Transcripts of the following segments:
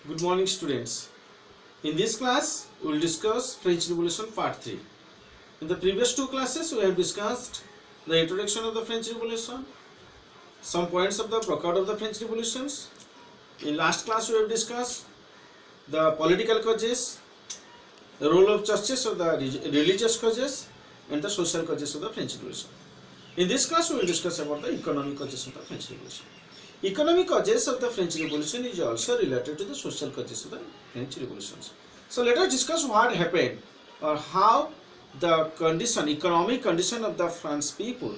Good morning, students. In this class, we will discuss French Revolution Part 3. In the previous two classes, we have discussed the introduction of the French Revolution, some points of the breakout of the French Revolutions. In last class, we have discussed the political causes, the role of churches or the religious causes, and the social causes of the French Revolution. In this class, we will discuss about the economic causes of the French Revolution. Economic causes of the French Revolution is also related to the social causes of the French Revolutions. So let us discuss what happened or how the condition, economic condition of the French people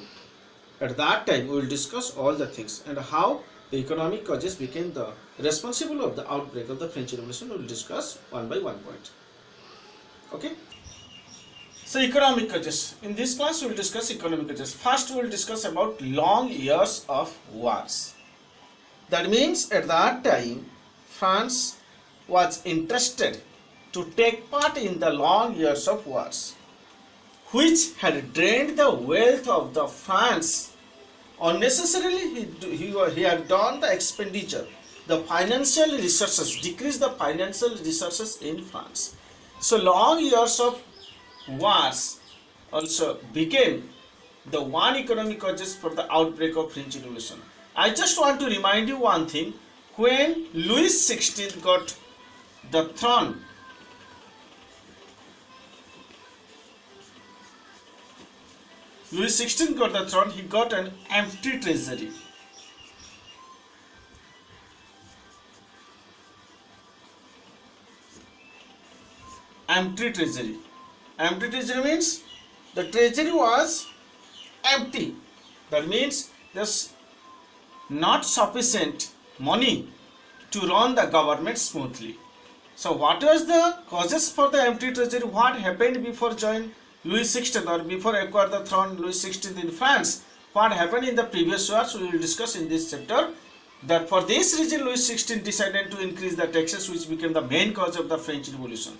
at that time. We will discuss all the things and how the economic causes became the responsible of the outbreak of the French Revolution. We will discuss one by one point. Okay. So economic causes. In this class, we will discuss economic causes. First, we will discuss about long years of wars. That means at that time, France was interested to take part in the long years of wars, which had drained the wealth of the France. Unnecessarily, he had done the expenditure, the financial resources, decreased the financial resources in France. So long years of wars also became the one economic causes for the outbreak of French Revolution. I just want to remind you one thing. When Louis XVI got the throne, he got an empty treasury. Empty treasury. Empty treasury means the treasury was empty. That means there's not sufficient money to run the government smoothly. So what was the causes for the empty treasury? What happened before joining Louis XVI or before acquire the throne Louis XVI in France? What happened in the previous wars? We will discuss in this chapter. That for this reason Louis XVI decided to increase the taxes, which became the main cause of the French Revolution.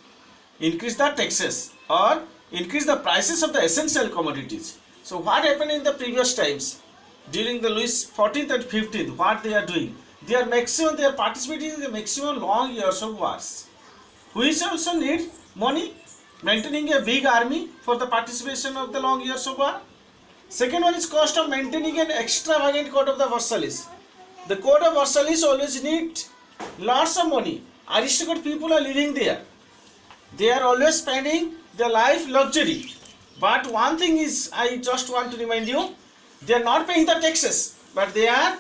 Increase the taxes or increase the prices of the essential commodities. So what happened in the previous times? During the Louis XIV and XV, what they are doing? They are participating in the maximum long years of wars, which also need money, maintaining a big army for the participation of the long years of war. Second one is cost of maintaining an extravagant court of the Versailles. The court of Versailles always need lots of money. Aristocrat people are living there. They are always spending their life luxury. But one thing is, I just want to remind you, they are not paying the taxes, but they are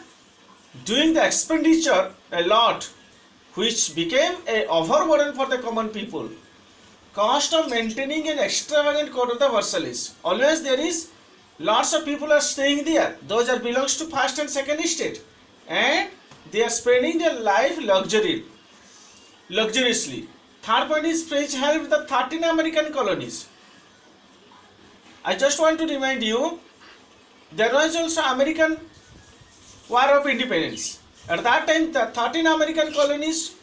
doing the expenditure a lot, which became a overburden for the common people. Cost of maintaining an extravagant court of the Versailles. Always there is lots of people are staying there. Those are belongs to first and second estate, and they are spending their life luxuriously. Third point is French helped the 13 American colonies. I just want to remind you, there was also American War of Independence. At that time, the 13 American colonies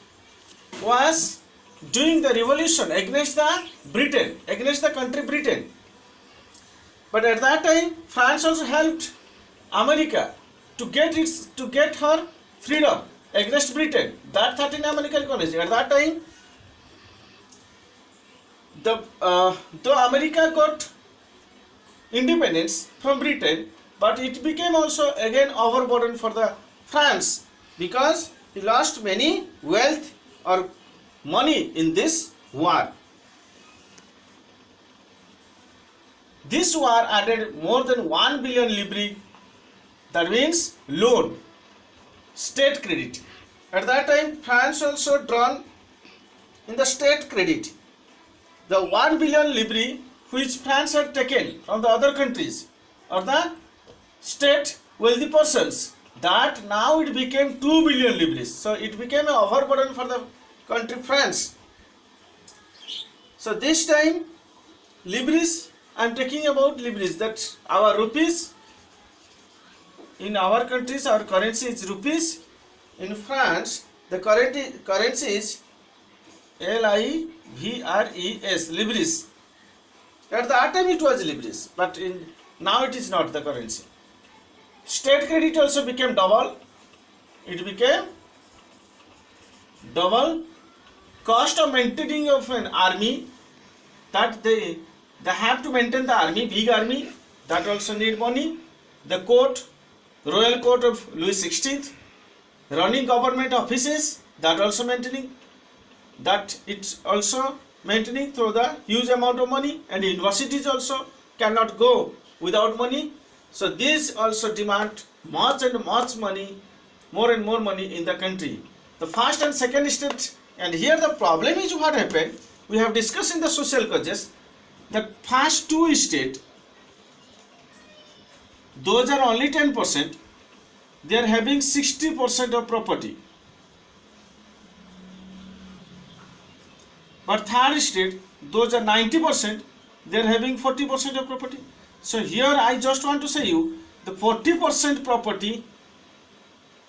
was doing the revolution against the Britain, against the country Britain. But at that time, France also helped America to get her freedom against Britain. That 13 American colonies. At that time, though America got independence from Britain, but it became also again overburden for the France, because he lost many wealth or money in this war. This war added more than 1 billion livres, that means loan, state credit. At that time, France also drawn in the state credit. The 1 billion livres which France had taken from the other countries or the state wealthy persons, that now it became 2 billion livres. So it became an overburden for the country France. So this time livres, I am talking about livres, that our rupees, in our countries our currency is rupees. In France the currency is LIVRES, livres. At that time it was livres, but now it is not the currency. State credit also became double. It became double cost of maintaining of an army, that they have to maintain the army, big army, that also need money. The court, royal court of Louis XVI, running government offices, that also maintaining, that it's also maintaining through the huge amount of money, and universities also cannot go without money. So these also demand much and much money, more and more money in the country. The first and second state, and here the problem is what happened, we have discussed in the social causes, the first two states, those are only 10%, they are having 60% of property. But third state, those are 90%, they are having 40% of property. So here I just want to say you, the 40% property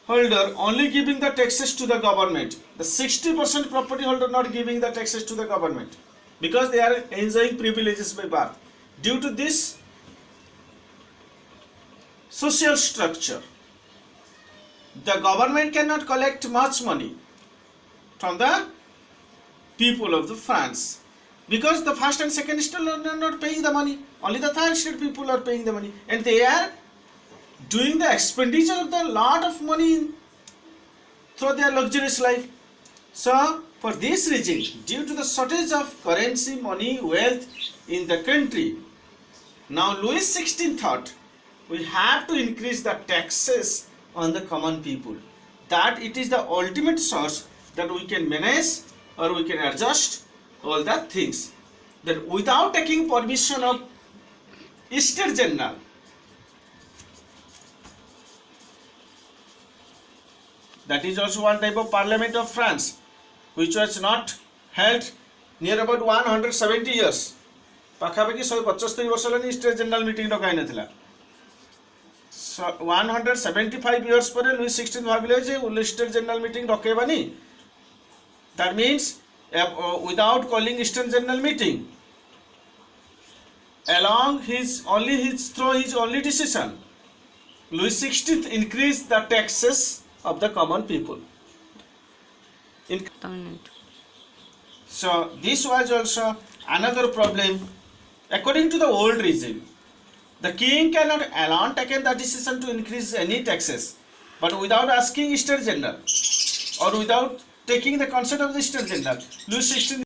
holder only giving the taxes to the government, the 60% property holder not giving the taxes to the government, because they are enjoying privileges by birth. Due to this social structure, the government cannot collect much money from the people of the France, because the first and second state are not paying the money, only the third state people are paying the money, and they are doing the expenditure of the lot of money through their luxurious life. So for this reason, due to the shortage of currency, money, wealth in the country, now Louis XVI thought we have to increase the taxes on the common people, that it is the ultimate source that we can manage or we can adjust all that things, that without taking permission of States General. That is also one type of Parliament of France, which was not held near about 170 years. पाखापाखि 175 वर्ष हेलानी state general meeting डका नथिला. 175 years पर Louis 16 भाबिले जे state general meeting डकेबानी. That means without calling Eastern General Meeting, along through his only decision, Louis XVI increased the taxes of the common people. So this was also another problem. According to the old regime, the king cannot alone take the decision to increase any taxes, but without asking States General or without taking the consent of the States General, Louis XVI